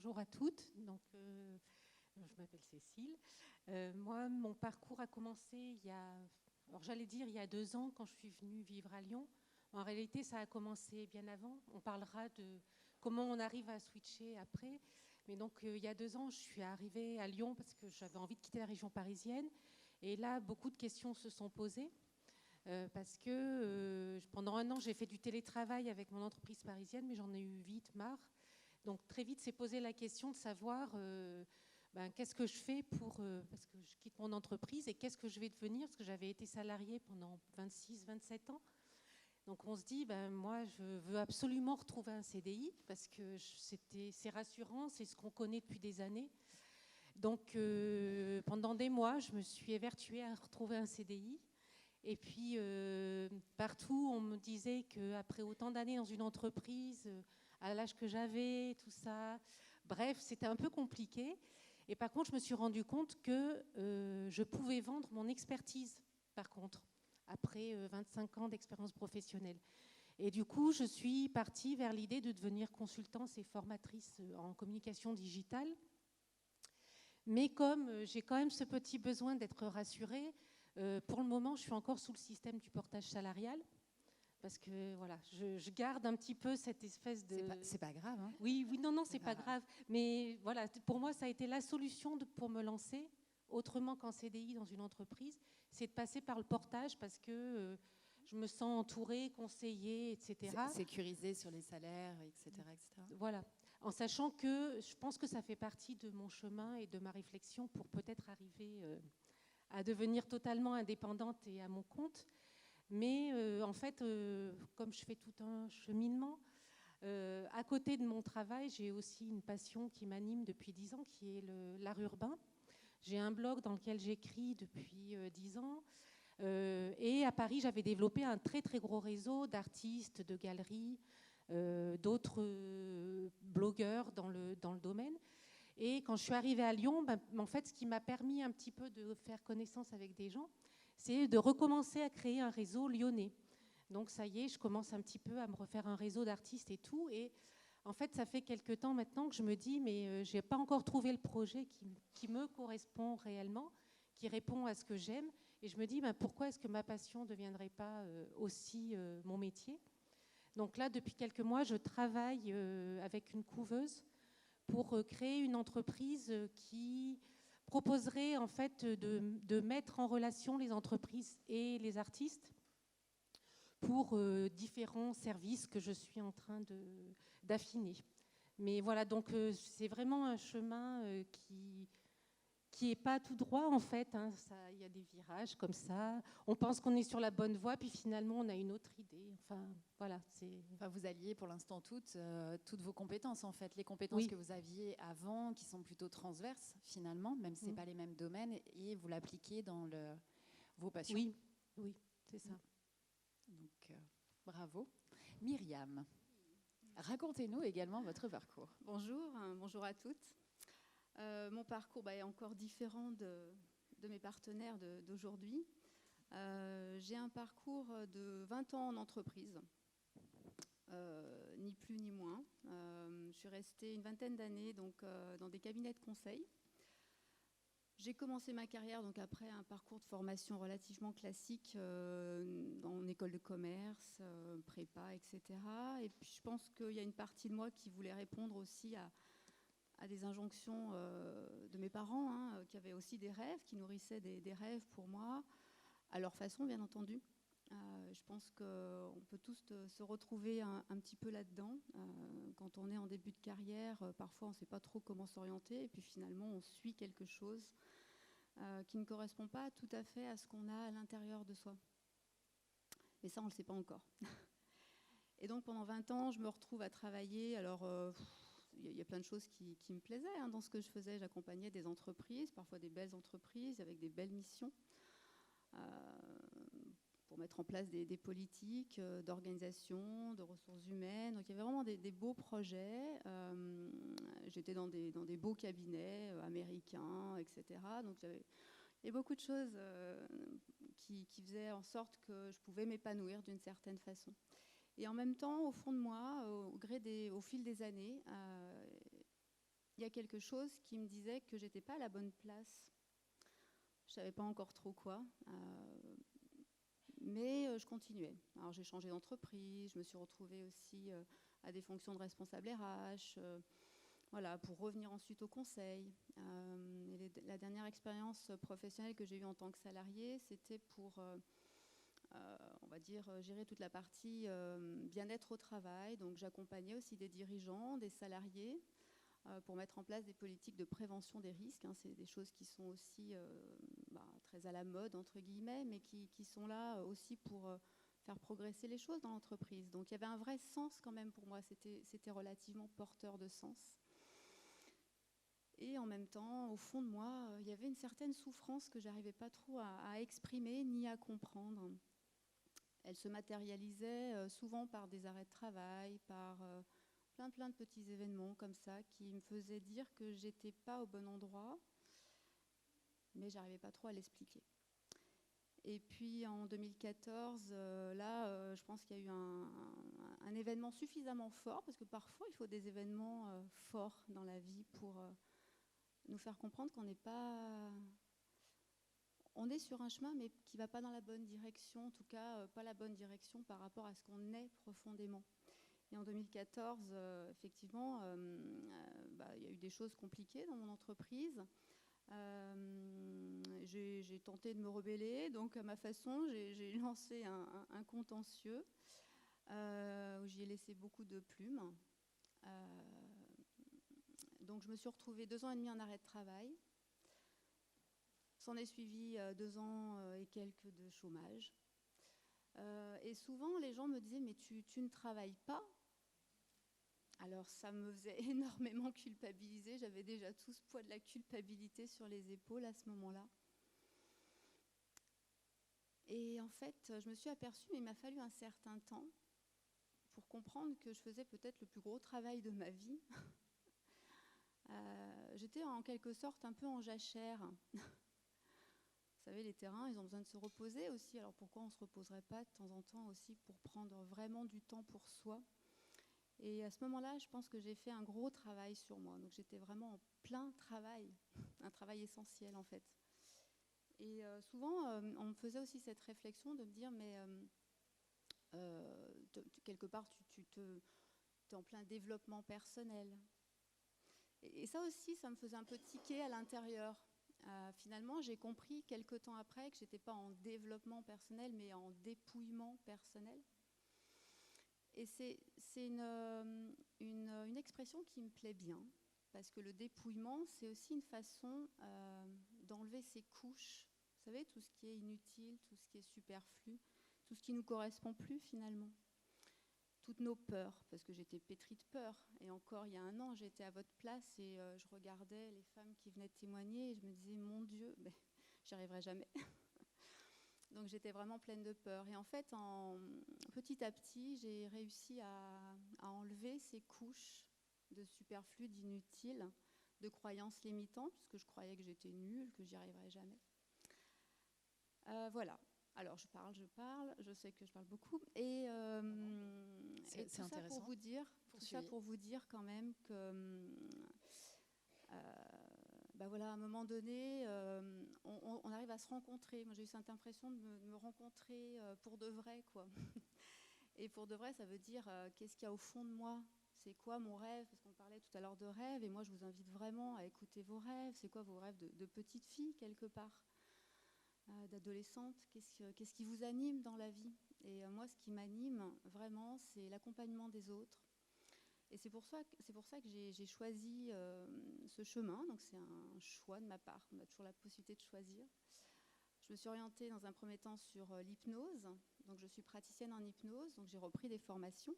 Bonjour à toutes. Donc, je m'appelle Cécile. Moi, mon parcours a commencé alors j'allais dire il y a 2 ans quand je suis venue vivre à Lyon. En réalité, ça a commencé bien avant. On parlera de comment on arrive à switcher après. Mais donc, il y a 2 ans, je suis arrivée à Lyon parce que j'avais envie de quitter la région parisienne. Et là, beaucoup de questions se sont posées. Parce que pendant 1 an, j'ai fait du télétravail avec mon entreprise parisienne, mais j'en ai eu vite marre. Donc très vite, s'est posé la question de savoir qu'est-ce que je fais parce que je quitte mon entreprise et qu'est-ce que je vais devenir, parce que j'avais été salariée pendant 26-27 ans. Donc on se dit, moi, je veux absolument retrouver un CDI parce que c'est rassurant, c'est ce qu'on connaît depuis des années. Donc pendant des mois, je me suis évertuée à retrouver un CDI. Et puis, partout, on me disait qu'après autant d'années dans une entreprise, à l'âge que j'avais, tout ça, bref, c'était un peu compliqué. Et par contre, je me suis rendu compte que je pouvais vendre mon expertise, par contre, après 25 ans d'expérience professionnelle. Et du coup, je suis partie vers l'idée de devenir consultante et formatrice en communication digitale. Mais comme j'ai quand même ce petit besoin d'être rassurée, pour le moment, je suis encore sous le système du portage salarial. Parce que voilà, je garde un petit peu cette espèce de... C'est pas grave, hein. Oui, non, c'est pas grave. Mais voilà, pour moi, ça a été la solution pour me lancer, autrement qu'en CDI dans une entreprise, c'est de passer par le portage parce que je me sens entourée, conseillée, etc. Sécurisé sur les salaires, etc., etc. Voilà, en sachant que je pense que ça fait partie de mon chemin et de ma réflexion pour peut-être arriver à devenir totalement indépendante et à mon compte. Mais en fait, comme je fais tout un cheminement, à côté de mon travail, j'ai aussi une passion qui m'anime depuis 10 ans, qui est l'art urbain. J'ai un blog dans lequel j'écris depuis 10 ans. Et à Paris, j'avais développé un très très gros réseau d'artistes, de galeries, d'autres blogueurs dans le domaine. Et quand je suis arrivée à Lyon, en fait, ce qui m'a permis un petit peu de faire connaissance avec des gens, c'est de recommencer à créer un réseau lyonnais. Donc ça y est, je commence un petit peu à me refaire un réseau d'artistes et tout. Et en fait, ça fait quelques temps maintenant que je me dis, mais je n'ai pas encore trouvé le projet qui me correspond réellement, qui répond à ce que j'aime. Et je me dis, pourquoi est-ce que ma passion ne deviendrait pas aussi mon métier? Donc là, depuis quelques mois, je travaille avec une couveuse pour créer une entreprise qui proposerait en fait de mettre en relation les entreprises et les artistes pour différents services que je suis en train d'affiner. Mais voilà, donc c'est vraiment un chemin qui n'est pas tout droit en fait. Il y a des virages comme ça. On pense qu'on est sur la bonne voie, puis finalement on a une autre idée. Enfin, voilà. Enfin, vous alliez pour l'instant toutes vos compétences en fait, les compétences Oui. que vous aviez avant, qui sont plutôt transverses finalement, même si c'est pas les mêmes domaines, et vous l'appliquez dans vos passions. Oui, c'est ça. Donc, bravo. Myriam, racontez-nous également votre parcours. Bonjour à toutes. Mon parcours est encore différent de mes partenaires d'aujourd'hui. J'ai un parcours de 20 ans en entreprise, ni plus ni moins. Je suis restée une vingtaine d'années dans des cabinets de conseil. J'ai commencé ma carrière après un parcours de formation relativement classique en école de commerce, prépa, etc. Et puis je pense qu'il y a une partie de moi qui voulait répondre aussi à des injonctions de mes parents, qui avaient aussi des rêves, qui nourrissaient des rêves pour moi, à leur façon bien entendu. Je pense qu'on peut tous se retrouver un petit peu là-dedans. Quand on est en début de carrière, parfois on ne sait pas trop comment s'orienter et puis finalement on suit quelque chose qui ne correspond pas tout à fait à ce qu'on a à l'intérieur de soi. Mais ça, on ne le sait pas encore. Et donc pendant 20 ans, je me retrouve à travailler. Alors, il y a plein de choses qui me plaisaient dans ce que je faisais. J'accompagnais des entreprises, parfois des belles entreprises avec des belles missions. Pour mettre en place des politiques d'organisation, de ressources humaines. Donc il y avait vraiment des beaux projets. J'étais dans des beaux cabinets américains, etc. Donc il y a beaucoup de choses qui faisaient en sorte que je pouvais m'épanouir d'une certaine façon. Et en même temps, au fond de moi, au fil des années, il y a quelque chose qui me disait que j'étais pas à la bonne place. Je savais pas encore trop quoi, mais je continuais. Alors j'ai changé d'entreprise, je me suis retrouvée aussi à des fonctions de responsable RH, voilà, pour revenir ensuite au conseil. La dernière expérience professionnelle que j'ai eue en tant que salariée, c'était pour, on va dire, gérer toute la partie bien-être au travail. Donc j'accompagnais aussi des dirigeants, des salariés, pour mettre en place des politiques de prévention des risques. C'est des choses qui sont aussi très à la mode, entre guillemets, mais qui sont là aussi pour faire progresser les choses dans l'entreprise. Donc il y avait un vrai sens quand même pour moi, c'était relativement porteur de sens. Et en même temps, au fond de moi, il y avait une certaine souffrance que je n'arrivais pas trop à exprimer ni à comprendre. Elle se matérialisait souvent par des arrêts de travail, par plein de petits événements comme ça qui me faisaient dire que je n'étais pas au bon endroit, mais je n'arrivais pas trop à l'expliquer. Et puis en 2014, je pense qu'il y a eu un événement suffisamment fort, parce que parfois il faut des événements forts dans la vie pour nous faire comprendre qu'on n'est pas... On est sur un chemin, mais qui ne va pas dans la bonne direction, en tout cas pas la bonne direction par rapport à ce qu'on est profondément. Et en 2014, effectivement, il y a eu des choses compliquées dans mon entreprise. J'ai tenté de me rebeller, donc à ma façon, j'ai lancé un contentieux où j'y ai laissé beaucoup de plumes. Donc je me suis retrouvée 2 ans et demi en arrêt de travail. S'en est suivi 2 ans et quelques de chômage. Et souvent, les gens me disaient « mais tu ne travailles pas ?» Alors ça me faisait énormément culpabiliser. J'avais déjà tout ce poids de la culpabilité sur les épaules à ce moment-là. Et en fait, je me suis aperçue, mais il m'a fallu un certain temps pour comprendre que je faisais peut-être le plus gros travail de ma vie. J'étais en quelque sorte un peu en jachère. Vous savez, les terrains, ils ont besoin de se reposer aussi. Alors pourquoi on ne se reposerait pas de temps en temps aussi pour prendre vraiment du temps pour soi ? Et à ce moment-là, je pense que j'ai fait un gros travail sur moi. Donc j'étais vraiment en plein travail, un travail essentiel en fait. Et souvent, on me faisait aussi cette réflexion de me dire, mais quelque part, tu es en plein développement personnel. Et ça aussi, ça me faisait un peu tiquer à l'intérieur. Finalement, j'ai compris quelque temps après que je n'étais pas en développement personnel, mais en dépouillement personnel. Et c'est une expression qui me plaît bien, parce que le dépouillement, c'est aussi une façon d'enlever ses couches. Vous savez, tout ce qui est inutile, tout ce qui est superflu, tout ce qui ne nous correspond plus finalement. Toutes nos peurs, parce que j'étais pétrie de peur. Et encore, il y a 1 an, j'étais à votre place et je regardais les femmes qui venaient témoigner et je me disais, mon Dieu, j'y arriverai jamais. Donc j'étais vraiment pleine de peur. Et en fait, petit à petit, j'ai réussi à enlever ces couches de superflu, d'inutile, de croyances limitantes, puisque je croyais que j'étais nulle, que j'y arriverais jamais. Voilà. Alors je parle, je sais que je parle beaucoup. Et tout ça pour vous dire, quand même que voilà, à un moment donné, on arrive à se rencontrer. Moi, j'ai eu cette impression de me rencontrer pour de vrai, quoi. Et pour de vrai, ça veut dire qu'est-ce qu'il y a au fond de moi ? C'est quoi mon rêve ? Parce qu'on parlait tout à l'heure de rêve, et moi, je vous invite vraiment à écouter vos rêves. C'est quoi vos rêves de petite fille, quelque part ? D'adolescente, qu'est-ce qui vous anime dans la vie ? Et moi, ce qui m'anime vraiment, c'est l'accompagnement des autres. Et c'est pour ça que j'ai choisi ce chemin. Donc c'est un choix de ma part. On a toujours la possibilité de choisir. Je me suis orientée dans un premier temps sur l'hypnose. Donc je suis praticienne en hypnose. Donc j'ai repris des formations.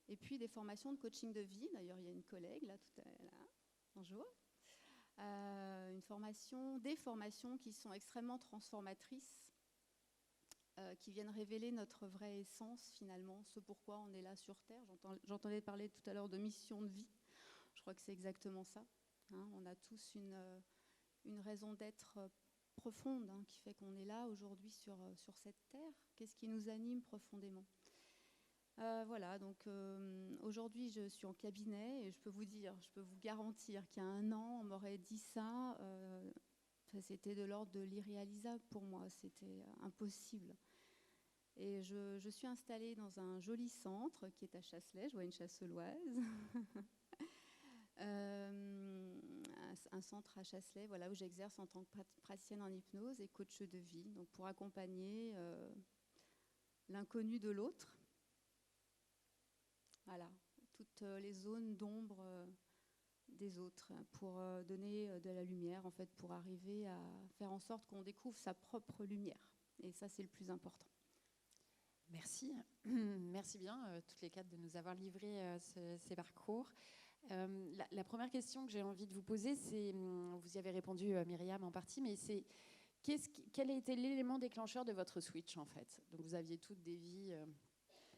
Et puis des formations de coaching de vie. D'ailleurs, il y a une collègue là, bonjour. Des formations qui sont extrêmement transformatrices, qui viennent révéler notre vraie essence finalement, ce pourquoi on est là sur Terre. J'entendais parler tout à l'heure de mission de vie, je crois que c'est exactement ça. On a tous une raison d'être profonde qui fait qu'on est là aujourd'hui sur cette Terre. Qu'est-ce qui nous anime profondément ? Voilà, donc aujourd'hui je suis en cabinet et je peux vous garantir qu'il y a un an, on m'aurait dit ça, c'était de l'ordre de l'irréalisable pour moi, c'était impossible. Et je suis installée dans un joli centre qui est à Chasselet, je vois une chasseloise. Un centre à Chasselet, voilà, où j'exerce en tant que praticienne en hypnose et coach de vie, donc pour accompagner l'inconnu de l'autre. Voilà, toutes les zones d'ombre des autres, pour donner de la lumière, en fait, pour arriver à faire en sorte qu'on découvre sa propre lumière. Et ça, c'est le plus important. Merci. Merci bien, toutes les quatre, de nous avoir livré ces parcours. La première question que j'ai envie de vous poser, c'est, vous y avez répondu, Myriam, en partie, mais c'est quel a été l'élément déclencheur de votre switch, en fait? Donc, vous aviez toutes des vies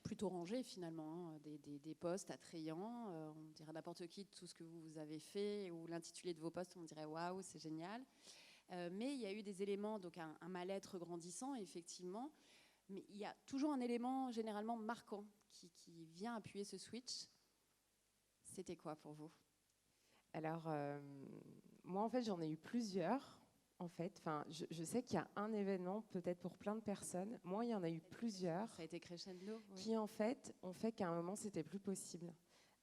plutôt rangées, finalement, hein, des postes attrayants. On dirait n'importe qui de tout ce que vous avez fait, ou l'intitulé de vos postes, on dirait « waouh, c'est génial ». Mais il y a eu des éléments, donc un mal-être grandissant, effectivement. Mais il y a toujours un élément généralement marquant qui vient appuyer ce switch. C'était quoi pour vous? Alors, moi, en fait, j'en ai eu plusieurs. En fait, enfin, je sais qu'il y a un événement, peut-être pour plein de personnes. Moi, il y en a eu plusieurs. Ça a été crescendo, oui. Qui, en fait, ont fait qu'à un moment, c'était plus possible.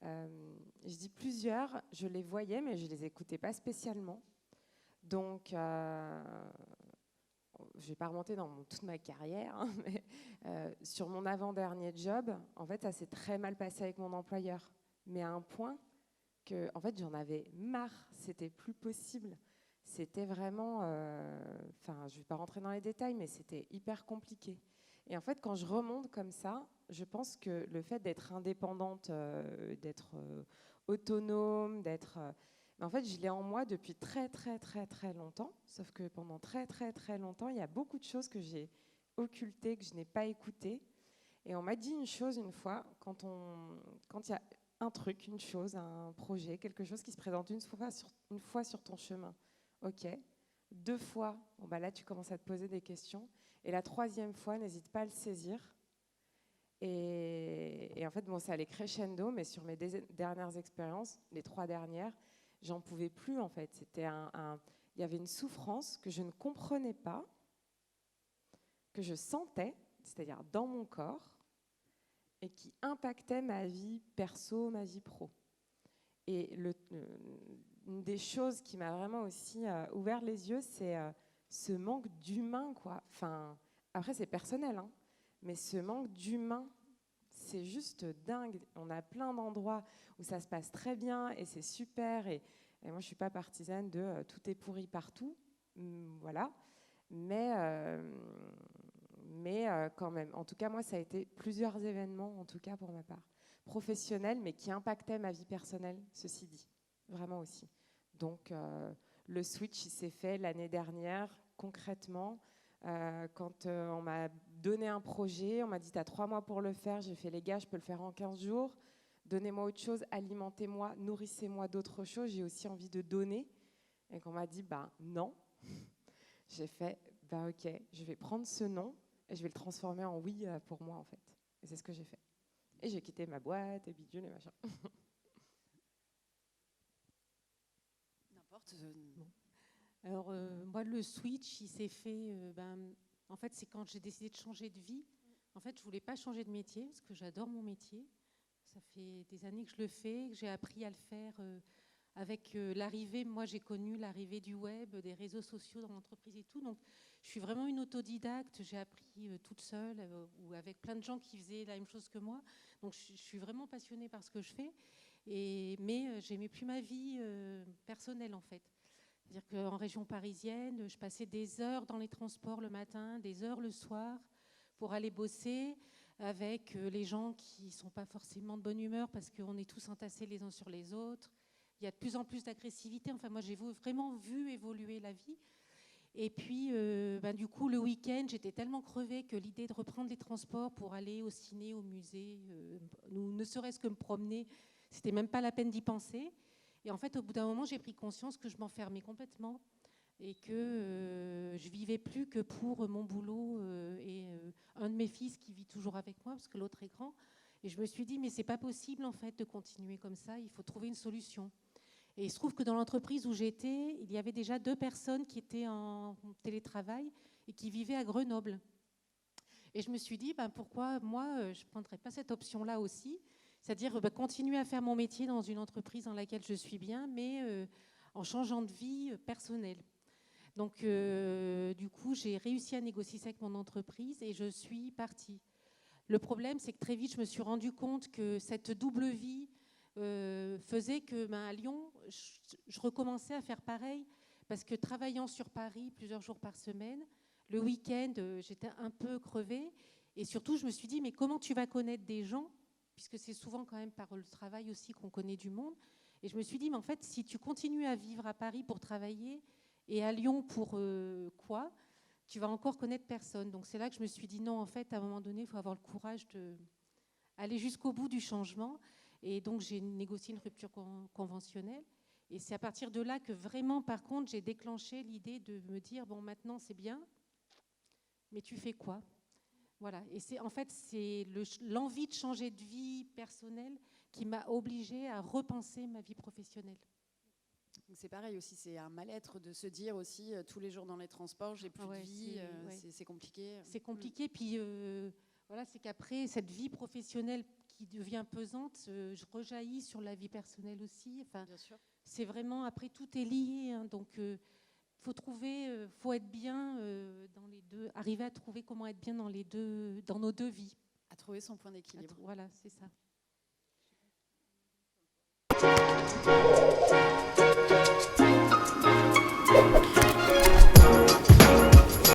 Je dis plusieurs, je les voyais, mais je les écoutais pas spécialement. Donc, je vais pas remonter dans toute ma carrière, hein, mais sur mon avant-dernier job, en fait, ça s'est très mal passé avec mon employeur. Mais à un point que, en fait, j'en avais marre. C'était plus possible. C'était vraiment, enfin, je vais pas rentrer dans les détails, mais c'était hyper compliqué. Et en fait, quand je remonte comme ça, je pense que le fait d'être indépendante, d'être autonome, d'être... en fait, je l'ai en moi depuis très, très, très, très longtemps. Sauf que pendant très, très, très longtemps, il y a beaucoup de choses que j'ai occultées, que je n'ai pas écoutées. Et on m'a dit une chose une fois, quand il y a un truc, une chose, un projet, quelque chose qui se présente une fois sur ton chemin. Ok. 2 fois, bon bah là, tu commences à te poser des questions. Et la 3e fois, n'hésite pas à le saisir. Et en fait, bon, ça allait crescendo, mais sur mes dernières expériences, les 3 dernières, j'en pouvais plus, en fait. Il y avait une souffrance que je ne comprenais pas, que je sentais, c'est-à-dire dans mon corps, et qui impactait ma vie perso, ma vie pro. Et une des choses qui m'a vraiment aussi ouvert les yeux, c'est ce manque d'humain, quoi. Enfin, après, c'est personnel, hein, mais ce manque d'humain, c'est juste dingue. On a plein d'endroits où ça se passe très bien et c'est super. Et moi, je ne suis pas partisane de tout est pourri partout, voilà. Mais quand même, en tout cas, moi, ça a été plusieurs événements, en tout cas pour ma part, professionnels, mais qui impactaient ma vie personnelle, ceci dit, vraiment aussi. Donc, le switch, il s'est fait l'année dernière, concrètement, quand on m'a donné un projet, on m'a dit « t'as 3 mois pour le faire », j'ai fait « les gars, je peux le faire en 15 jours, donnez-moi autre chose, alimentez-moi, nourrissez-moi d'autres choses, j'ai aussi envie de donner ». Et qu'on m'a dit « bah non », j'ai fait « bah ok, je vais prendre ce non et je vais le transformer en oui pour moi en fait ». Et c'est ce que j'ai fait. Et j'ai quitté ma boîte et bidule et machin. N'importe. Bon. Alors, moi, le switch, il s'est fait... en fait, c'est quand j'ai décidé de changer de vie. En fait, je ne voulais pas changer de métier parce que j'adore mon métier. Ça fait des années que je le fais, que j'ai appris à le faire avec l'arrivée. Moi, j'ai connu l'arrivée du web, des réseaux sociaux dans l'entreprise et tout. Donc, je suis vraiment une autodidacte. J'ai appris toute seule ou avec plein de gens qui faisaient la même chose que moi. Donc, je suis vraiment passionnée par ce que je fais. Mais j'aimais plus ma vie personnelle, en fait. C'est-à-dire qu'en région parisienne, je passais des heures dans les transports le matin, des heures le soir pour aller bosser avec les gens qui ne sont pas forcément de bonne humeur parce qu'on est tous entassés les uns sur les autres. Il y a de plus en plus d'agressivité. Enfin, moi, j'ai vraiment vu évoluer la vie. Et puis, du coup, le week-end, j'étais tellement crevée que l'idée de reprendre les transports pour aller au ciné, au musée, ne serait-ce que me promener, c'était même pas la peine d'y penser. Et en fait, au bout d'un moment, j'ai pris conscience que je m'enfermais complètement et que je vivais plus que pour mon boulot et un de mes fils qui vit toujours avec moi parce que l'autre est grand. Et je me suis dit, mais c'est pas possible en fait de continuer comme ça, il faut trouver une solution. Et il se trouve que dans l'entreprise où j'étais, il y avait déjà 2 personnes qui étaient en télétravail et qui vivaient à Grenoble. Et je me suis dit, ben, pourquoi moi, je ne prendrais pas cette option-là aussi, c'est-à-dire continuer à faire mon métier dans une entreprise dans laquelle je suis bien, mais en changeant de vie personnelle. Donc, du coup, j'ai réussi à négocier ça avec mon entreprise et je suis partie. Le problème, c'est que très vite, je me suis rendu compte que cette double vie faisait que à Lyon, je recommençais à faire pareil, parce que travaillant sur Paris plusieurs jours par semaine, le week-end, j'étais un peu crevée. Et surtout, je me suis dit, mais comment tu vas connaître des gens, puisque c'est souvent quand même par le travail aussi qu'on connaît du monde. Et je me suis dit, mais en fait, si tu continues à vivre à Paris pour travailler et à Lyon pour quoi, tu vas encore connaître personne. Donc c'est là que je me suis dit, non, en fait, à un moment donné, il faut avoir le courage d'aller jusqu'au bout du changement. Et donc, j'ai négocié une rupture conventionnelle. Et c'est à partir de là que vraiment, par contre, j'ai déclenché l'idée de me dire, bon, maintenant, c'est bien, mais tu fais quoi? Voilà. Et en fait, c'est l'envie de changer de vie personnelle qui m'a obligée à repenser ma vie professionnelle. C'est pareil aussi, c'est un mal-être de se dire aussi tous les jours dans les transports, j'ai plus de vie, c'est compliqué. C'est compliqué, puis voilà, c'est qu'après, cette vie professionnelle qui devient pesante, je rejaillis sur la vie personnelle aussi. Enfin, bien sûr. C'est vraiment, après, tout est lié, hein, donc faut trouver, faut être bien dans les deux, arriver à trouver comment être bien dans nos deux vies. À trouver son point d'équilibre. Voilà, c'est ça.